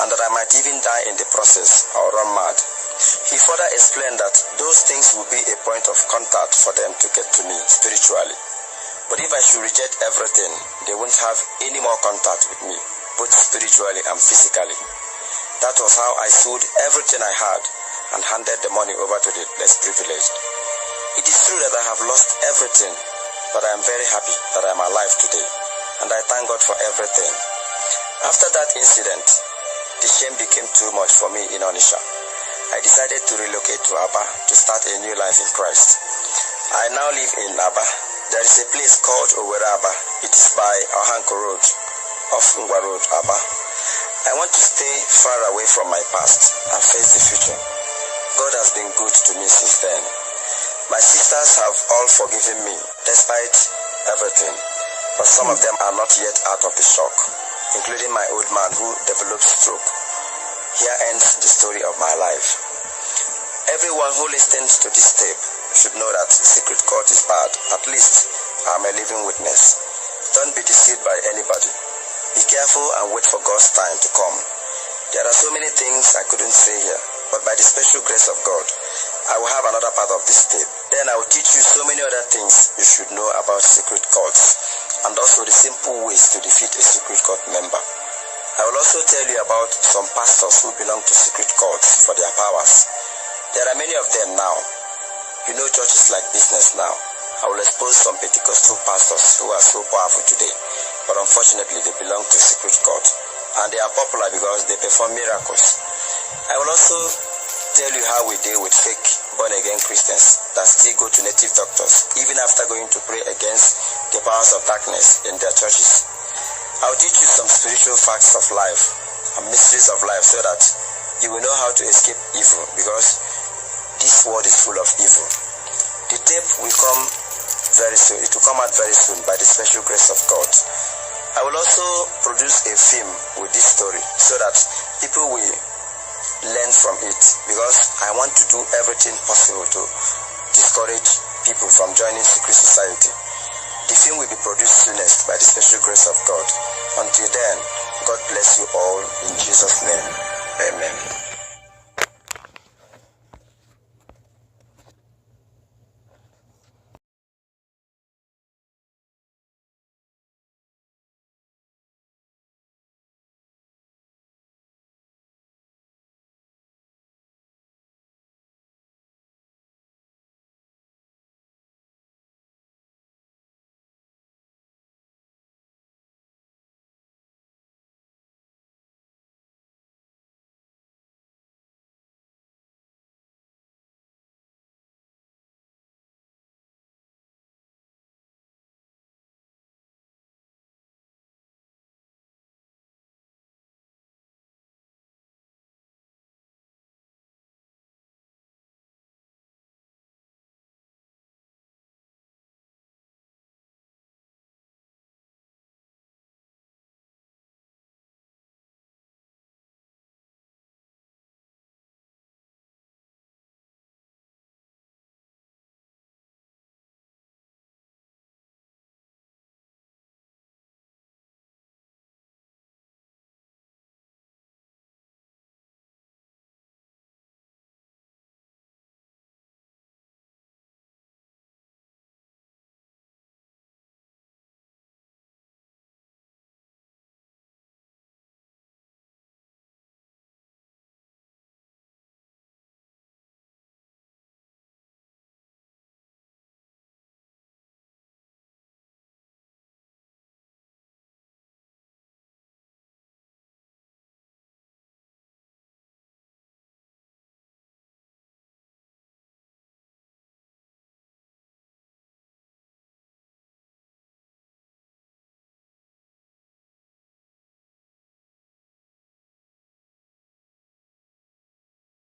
and that I might even die in the process or run mad. He further explained that those things will be a point of contact for them to get to me spiritually. But if I should reject everything, they won't have any more contact with me, both spiritually and physically. That was how I sold everything I had and handed the money over to the less privileged. It is true that I have lost everything, but I am very happy that I am alive today, and I thank God for everything. After that incident, the shame became too much for me in Onitsha. I decided to relocate to Aba to start a new life in Christ. I now live in Aba. There is a place called Oweraba. It is by Ohanko Road, off Ngwa Road, Aba. I want to stay far away from my past and face the future. God has been good to me since then. My sisters have all forgiven me despite everything, but some of them are not yet out of the shock, including my old man who developed stroke. Here ends the story of my life. Everyone who listens to this tape should know that secret court is bad. At least I'm a living witness. Don't be deceived by anybody. Be careful and wait for God's time to come. There are so many things I couldn't say here, but by the special grace of God, I will have another part of this tape. Then I will teach you so many other things you should know about secret courts, and also the simple ways to defeat a secret court member. I will also tell you about some pastors who belong to secret courts for their powers. There are many of them now. You know, church is like business now. I will expose some Pentecostal pastors who are so powerful today, but unfortunately they belong to secret court, and they are popular because they perform miracles. I will also tell you how we deal with fake born-again Christians that still go to native doctors even after going to pray against the powers of darkness in their churches. I'll teach you some spiritual facts of life and mysteries of life so that you will know how to escape evil, because this world is full of evil. The tape will come very soon. It will come out very soon by the special grace of God. I will also produce a film with this story so that people will learn from it, because I want to do everything possible to discourage people from joining secret society. The film will be produced soonest by the special grace of God. Until then, God bless you all in Jesus' name. Amen.